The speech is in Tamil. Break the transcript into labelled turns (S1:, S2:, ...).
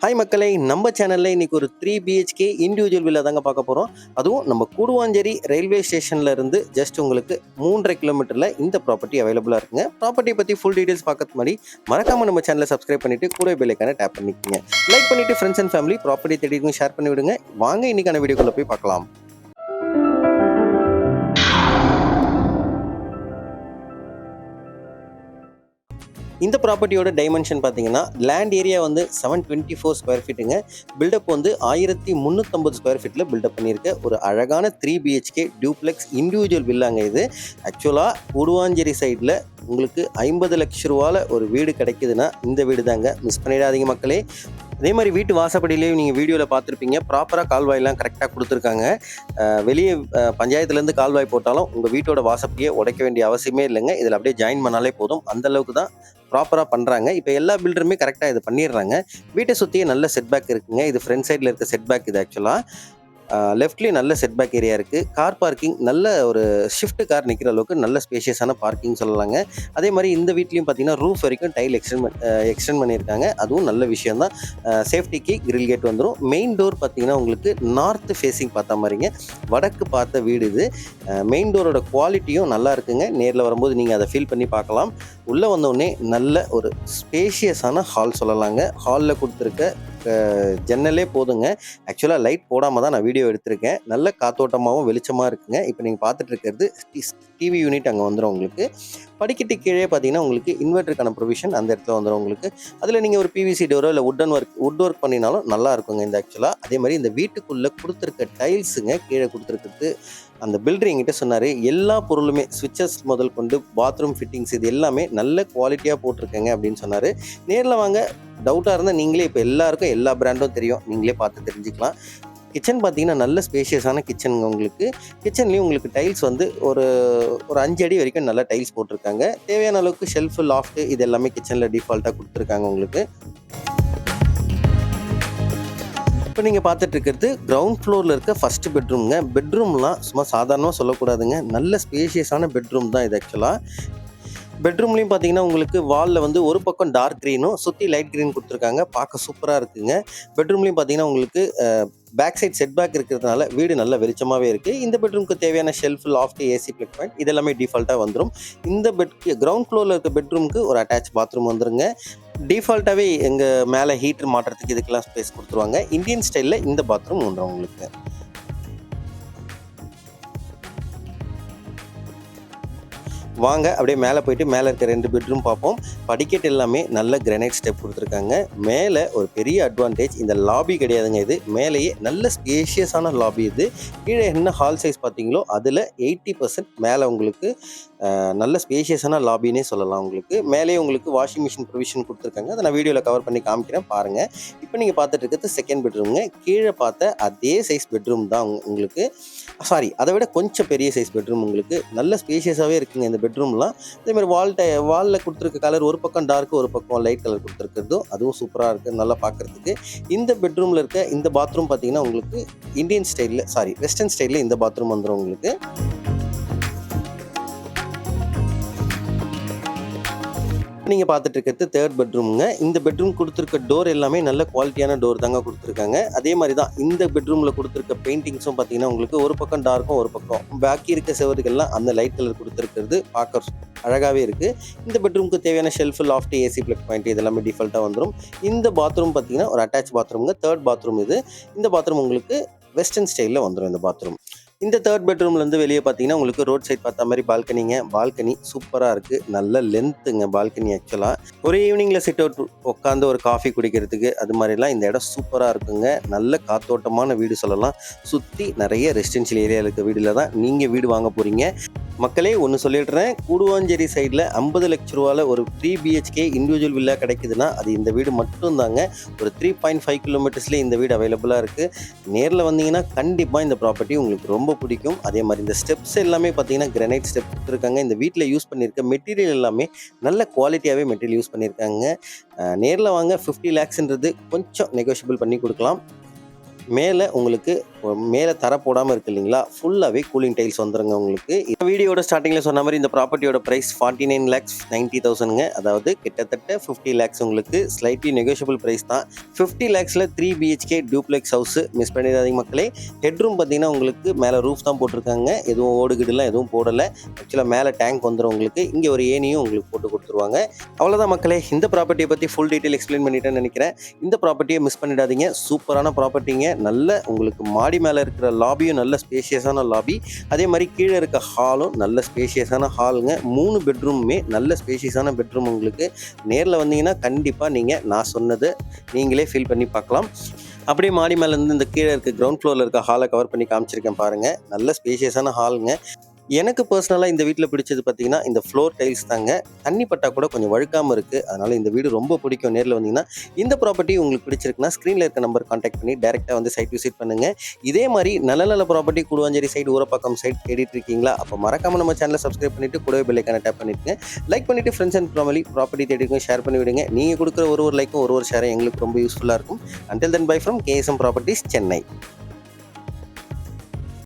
S1: ஹாய் மக்களே, நம்ம சேனலில் இன்றைக்கி ஒரு 3 BHK இண்டிவிஜுவல் வில்லா தாங்க பார்க்க போகிறோம். அதுவும் நம்ம கூடுவாஞ்சேரி ரயில்வே ஸ்டேஷனில் இருந்து ஜஸ்ட் உங்களுக்கு 3.5 கிலோமீட்டரில் இந்த ப்ராப்பர்ட்டி அவைலபிளாக இருக்குங்க. ப்ராப்பர்ட்டி பற்றி ஃபுல் டீட்டெயில்ஸ் பார்க்கறதுக்கு முன்னாடி மறக்காமல் நம்ம சேனலை சப்ஸ்கிரைப் பண்ணிவிட்டு கூட பெல் ஐகானை டேப் பண்ணிக்கோங்க. லைக் பண்ணிவிட்டு ஃப்ரெண்ட்ஸ் அண்ட் ஃபேமிலி ப்ராப்பர்ட்டி தேடிக்கும் ஷேர் பண்ணி விடுங்க. வாங்க இன்றைக்கான வீடியோக்குள்ளே போய் பார்க்கலாம். இந்த ப்ராப்பர்ட்டியோட டைமென்ஷன் பார்த்தீங்கன்னா லேண்ட் ஏரியா வந்து 724 ஸ்கொயர் ஃபீட்டுங்க. பில்டப் வந்து 1350 ஸ்கொயர் ஃபீட்டில் பில்டப் பண்ணியிருக்க ஒரு அழகான 3 BHK டியூப்ளெக்ஸ் இண்டிவிஜுவல் வில்லாங்க இது. ஆக்சுவலாக கூடுவாஞ்சேரி சைடில் உங்களுக்கு 50 லட்ச ரூபாவில் ஒரு வீடு கிடைக்குதுன்னா இந்த வீடு தாங்க. மிஸ் பண்ணிடாதீங்க மக்களே. அதே மாதிரி வீட்டு வாசப்படியிலேயும் நீங்கள் வீடியோவில் பார்த்துருப்பீங்க, ப்ராப்பராக கால்வாயெலாம் கரெக்டாக கொடுத்துருக்காங்க. வெளியே பஞ்சாயத்துலேருந்து கால்வாய் போட்டாலும் உங்கள் வீட்டோட வாசப்படியை உடைக்க வேண்டிய அவசியமே இல்லைங்க. இதில் அப்படியே ஜாயின் பண்ணாலே போதும். அந்தளவுக்கு தான் ப்ராப்பராக பண்ணுறாங்க. இப்போ எல்லா பில்டருமே கரெக்டாக இது பண்ணிடுறாங்க. வீட்டை சுற்றியே நல்ல செட்பேக் இருக்குங்க. இது ஃப்ரண்ட் சைடில் இருக்க செட்பேக் இது. ஆக்சுவலாக லெஃப்ட்லேயும் நல்ல செட்பேக் ஏரியா இருக்குது. கார் பார்க்கிங் நல்ல ஒரு ஷிஃப்ட் கார் நிற்கிற அளவுக்கு நல்ல ஸ்பேஷியஸான பார்க்கிங் சொல்லலாங்க. அதே மாதிரி இந்த வீட்லேயும் பார்த்தீங்கன்னா ரூஃப் வரைக்கும் டைல் எக்ஸ்டெண்ட் பண்ணியிருக்காங்க. அதுவும் நல்ல விஷயம் தான். சேஃப்டிக்கு கிரில் கேட் வந்துடும். மெயின் டோர் பார்த்தீங்கன்னா உங்களுக்கு நார்த் ஃபேஸிங் பார்த்த மாதிரிங்க, வடக்கு பார்த்த வீடு இது. மெயின் டோரோட குவாலிட்டியும் நல்லா இருக்குங்க. நேரில் வரும்போது நீங்கள் அதை ஃபீல் பண்ணி பார்க்கலாம். உள்ளே வந்தோடனே நல்ல ஒரு ஸ்பேஷியஸான ஹால் சொல்லலாங்க. ஹாலில் கொடுத்துருக்க ஜன்னலே போதுங்க. ஆக்சுவலாக லைட் போடாமல் தான் நான் வீடியோ எடுத்திருக்கேன். நல்ல காத்தோட்டமாகவும் வெளிச்சமாக இருக்குங்க. இப்போ நீங்கள் பார்த்துட்டு இருக்கிறது டிவி யூனிட் அங்கே வந்துடும் உங்களுக்கு. படிக்கட்டு கீழே பார்த்தீங்கன்னா உங்களுக்கு இன்வெர்ட்டருக்கான ப்ரொவிஷன் அந்த இடத்துல வந்துடும் உங்களுக்கு. அதில் நீங்கள் ஒரு PVC டோரோ இல்லை வுட் ஒர்க் பண்ணினாலும் நல்லா இருக்குங்க இந்த ஆக்சுவலாக. அதே மாதிரி இந்த வீட்டுக்குள்ளே கொடுத்துருக்க டைல்ஸுங்க கீழே கொடுத்துருக்கிறது அந்த பில்டர் என்கிட்ட சொன்னார், எல்லா பொருளுமே ஸ்விட்சஸ் முதல் கொண்டு பாத்ரூம் ஃபிட்டிங்ஸ் இது எல்லாமே நல்ல குவாலிட்டியாக போட்டிருக்கேங்க அப்படின்னு சொன்னார். நேரில் வாங்க. டவுட்டாக இருந்தால் நீங்களே இப்போ எல்லாருக்கும் எல்லா பிராண்டும் தெரியும், நீங்களே பார்த்து தெரிஞ்சுக்கலாம். கிச்சன் பார்த்தீங்கன்னா நல்ல ஸ்பேஷியஸான கிச்சனுங்க உங்களுக்கு. கிச்சன்லேயும் உங்களுக்கு டைல்ஸ் வந்து ஒரு 5 அடி வரைக்கும் நல்ல டைல்ஸ் போட்டிருக்காங்க. தேவையான அளவுக்கு ஷெல்ஃபு, லாஃப்ட்டு இது எல்லாமே கிச்சனில் டிஃபால்ட்டாக கொடுத்துருக்காங்க உங்களுக்கு. இப்போ நீங்கள் பார்த்துட்டு இருக்கிறது கிரவுண்ட் ஃப்ளோரில் இருக்க ஃபஸ்ட்டு பெட்ரூம்ங்க. பெட்ரூம்லாம் சும்மா சாதாரணமாக சொல்லக்கூடாதுங்க, நல்ல ஸ்பேஷியஸான பெட்ரூம் தான் இது ஆக்சுவலாக. பெட்ரூம்லேயும் பார்த்தீங்கன்னா உங்களுக்கு வாலில் வந்து ஒரு பக்கம் டார்க் க்ரீனும் சுற்றி லைட் க்ரீன் கொடுத்துருக்காங்க. பார்க்க சூப்பராக இருக்குங்க. பெட்ரூம்லேயும் பார்த்தீங்கன்னா உங்களுக்கு பேக் சைட் செட் பேக் இருக்கிறதுனால வீடு நல்ல வெளிச்சமாகவே இருக்குது. இந்த பெட்ரூமுக்கு தேவையான shelf, loft, AC plug point இதெல்லாமே டிஃபால்ட்டாக வந்துடும். இந்த கிரவுண்ட் ஃப்ளோரில் இருக்க பெட்ரூமுக்கு ஒரு அட்டாச் பாத்ரூம் வந்துருங்க. டிஃபால்ட்டாகவே எங்கள் மேலே ஹீட்டர் மாட்டுறதுக்கு இதுக்கெல்லாம் ஸ்பேஸ் கொடுத்துருவாங்க. இந்தியன் ஸ்டைலில் இந்த பாத்ரூம் வந்துடும் உங்களுக்கு. வாங்க அப்படியே மேலே போயிட்டு மேலே இருக்க 2 பெட்ரூம் பார்ப்போம். படிக்கட்டு எல்லாமே நல்ல கிரானைட் ஸ்டெப் கொடுத்துருக்காங்க. மேலே ஒரு பெரிய அட்வான்டேஜ், இந்த லாபி கிடையாதுங்க. இது மேலேயே நல்ல ஸ்பேஷியஸான லாபி இது. கீழே என்ன ஹால் சைஸ் பார்த்தீங்களோ அதில் 80% மேலே உங்களுக்கு நல்ல ஸ்பேஷியஸான லாபின்னே சொல்லலாம் உங்களுக்கு. மேலேயே உங்களுக்கு வாஷிங் மிஷின் ப்ரொவிஷன் கொடுத்துருக்காங்க. அதை நான் வீடியோவில் கவர் பண்ணி காமிக்கிறேன் பாருங்கள். இப்போ நீங்கள் பார்த்துட்டு இருக்கிறது செகண்ட் பெட்ரூம்ங்க. கீழே பார்த்த அதே சைஸ் பெட்ரூம் தான் உங்களுக்கு. சாரி, அதை விட கொஞ்சம் பெரிய சைஸ் பெட்ரூம் உங்களுக்கு. நல்ல ஸ்பேஷியஸாகவே இருக்குங்க இந்த பெட்ரூம்லாம். அதேமாதிரி வாலில் கொடுத்துருக்க கலர் ஒரு பக்கம் டார்க்கு ஒரு பக்கம் லைட் கலர் கொடுத்துருக்கிறதும் அதுவும் சூப்பராக இருக்குது நல்லா பார்க்குறதுக்கு. இந்த பெட்ரூமில் இருக்க இந்த பாத்ரூம் பார்த்தீங்கன்னா உங்களுக்கு இந்தியன் ஸ்டைலில் வெஸ்டர்ன் ஸ்டைலில் இந்த பாத்ரூம் வந்துடும் உங்களுக்கு. நீங்கள் பார்த்துட்டு இருக்கிறது தேர்ட் பெட்ரூமுங்க. இந்த பெட்ரூம் கொடுத்துருக்க டோர் எல்லாமே நல்ல குவாலிட்டியான டோர் தாங்க கொடுத்துருக்காங்க. அதே மாதிரி தான் இந்த பெட்ரூமில் கொடுத்துருக்க பெயிண்டிங்ஸும் பார்த்தீங்கன்னா உங்களுக்கு ஒரு பக்கம் டார்க்கும் ஒரு பக்கம் பாக்கி இருக்க செவருக்கெல்லாம் அந்த லைட் கலர் கொடுத்துருக்கிறது பார்க்க அழகாகவே இருக்குது. இந்த பெட்ரூமுக்கு தேவையான shelf, loft, AC plug point இதெல்லாமே டிஃபால்ட்டாக வந்துடும். இந்த பாத்ரூம் பார்த்தீங்கன்னா ஒரு அட்டாச் பாத்ரூமுங்க. தேர்ட் பாத்ரூம் இது. இந்த பாத்ரூம் உங்களுக்கு வெஸ்டர்ன் ஸ்டைலில் வந்துடும் இந்த பாத்ரூம். இந்த தேர்ட் பெட்ரூம்லேருந்து வெளியே பார்த்தீங்கன்னா உங்களுக்கு ரோட் சைட் பார்த்த மாதிரி பால்கனிங்க. பால்கனி சூப்பராக இருக்குது. நல்ல லென்த்துங்க பால்கனி ஆக்சுவலாக. ஒரு ஈவினிங்கில் சிட் அவுட் உட்காந்து ஒரு காஃபி குடிக்கிறதுக்கு அது மாதிரிலாம் இந்த இடம் சூப்பராக இருக்குங்க. நல்ல காத்தோட்டமான வீடு சொல்லலாம். சுற்றி நிறைய ரெசிடென்ஷியல் ஏரியாவில் இருக்க வீடில் தான் நீங்கள் வீடு வாங்க போகிறீங்க. மக்களே ஒன்று சொல்லிடுறேன், கூடுவாஞ்சேரி சைடில் 50 லட்ச ரூபாவில் ஒரு 3 BHK இண்டிவிஜுவல் வில்லா கிடைக்குதுன்னா அது இந்த வீடு மட்டும்தாங்க. ஒரு 3.5 கிலோமீட்டர்ஸ்லேயே இந்த வீடு அவைலபிளாக இருக்குது. நேரில் வந்தீங்கன்னா கண்டிப்பாக இந்த ப்ராப்பர்ட்டி உங்களுக்கு ரொம்ப பிடிக்கும். அதே மாதிரி இந்த ஸ்டெப்ஸ் எல்லாமே பார்த்தீங்கன்னா கிரானைட் ஸ்டெப் கொடுத்துருக்காங்க. இந்த வீட்டில் யூஸ் பண்ணியிருக்க மெட்டீரியல் எல்லாமே நல்ல குவாலிட்டியாகவே மெட்டீரியல் யூஸ் பண்ணியிருக்காங்க. நேரில் வாங்க. 50 lakhsன்றது கொஞ்சம் நெகோஷியபிள் பண்ணி கொடுக்கலாம். மேலே உங்களுக்கு மேலே தர போடாமல் இருக்கு இல்லைங்களா, ஃபுல்லாகவே கூலிங் டைல்ஸ் வந்துருங்க உங்களுக்கு. இந்த வீடியோட ஸ்டார்டிங்கில் சொன்ன மாதிரி இந்த ப்ராப்பர்ட்டியோட ப்ரைஸ் 49,90,000ங்க. அதாவது கிட்டத்தட்ட 50 lakhs உங்களுக்கு ஸ்லைட்லி நெகோஷியபிள் ப்ரைஸ் தான். 50 lakhsல 3 BHK டியூப்ளெக்ஸ் ஹவுஸ் மிஸ் பண்ணிடாதீங்க மக்களே. ஹெட்ரூம் பார்த்தீங்கன்னா உங்களுக்கு மேலே ரூஃப் தான் போட்டிருக்காங்க, எதுவும் ஓடுகிடுலாம் எதுவும் போடலை. ஆக்சுவலாக மேலே டேங்க் வந்துடும் உங்களுக்கு. இங்கே ஒரு ஏனியும் உங்களுக்கு போட்டு கொடுத்துருவாங்க. அவ்வளோதான் மக்களே, இந்த ப்ராப்பர்ட்டியை பற்றி ஃபுல் டீட்டெயில் எக்ஸ்பிளைன் பண்ணிட்டேன்னு நினைக்கிறேன். இந்த ப்ராப்பர்ட்டியை மிஸ் பண்ணிடாதீங்க. சூப்பரான ப்ராப்பர்ட்டிங்க. நல்ல உங்களுக்கு மாடி மேலே இருக்கிற லாபியும் நல்ல ஸ்பேஷியஸான லாபி, அதே மாதிரி கீழே இருக்க ஹாலும் நல்ல ஸ்பேஷியஸான ஹாலுங்க. 3 பெட்ரூமுமே நல்ல ஸ்பேஷியஸான பெட்ரூம். உங்களுக்கு நேரில் வந்தீங்கன்னா கண்டிப்பாக நீங்கள் நான் சொன்னதை நீங்களே ஃபீல் பண்ணி பார்க்கலாம். அப்படியே மாடி மேலேருந்து இந்த கீழே இருக்க கிரவுண்ட் ஃப்ளோரில் இருக்க ஹாலை கவர் பண்ணி காமிச்சிருக்கேன் பாருங்கள். நல்ல ஸ்பேஷியஸான ஹாலுங்க. எனக்கு பர்சனலாக இந்த வீட்டில் பிடிச்சது பார்த்தீங்கன்னா இந்த ஃப்ளோர் டைல்ஸ் தாங்க. தண்ணி பட்டா கூட கொஞ்சம் வழுக்காமல் இருக்குது. அதனால் இந்த வீடு ரொம்ப பிடிக்கும். நேரில் வந்தீங்கன்னா இந்த ப்ராப்பர்ட்டி உங்களுக்கு பிடிச்சிருக்குன்னா ஸ்க்ரீனில் இருக்க நம்பர் கான்டாக்ட் பண்ணி டேரெக்டாக வந்து சைட் விசிட் பண்ணுங்கள். இதே மாதிரி நல்ல நல்ல property Guduvanchery side Urapakkam side தேடிட்டு இருக்கீங்களா? அப்போ மறக்காமல் நம்ம சேனலை சப்ஸ்கிரைப் பண்ணிவிட்டு கூடவே பெல் ஐக்கானை டேப் பண்ணிவிடுங்க. லைக் பண்ணிவிட்டு ஃப்ரெண்ட்ஸ் அண்ட் ஃபேமிலி ப்ராப்பர்ட்டி தேடிங்க ஷேர் பண்ணி விடுங்க. நீங்கள் கொடுக்குற ஒரு லைக்கும் ஒரு ஷேரும் எங்களுக்கு ரொம்ப யூஸ்ஃபுல்லாக இருக்கும். Until then, bye from KSM Properties, Chennai.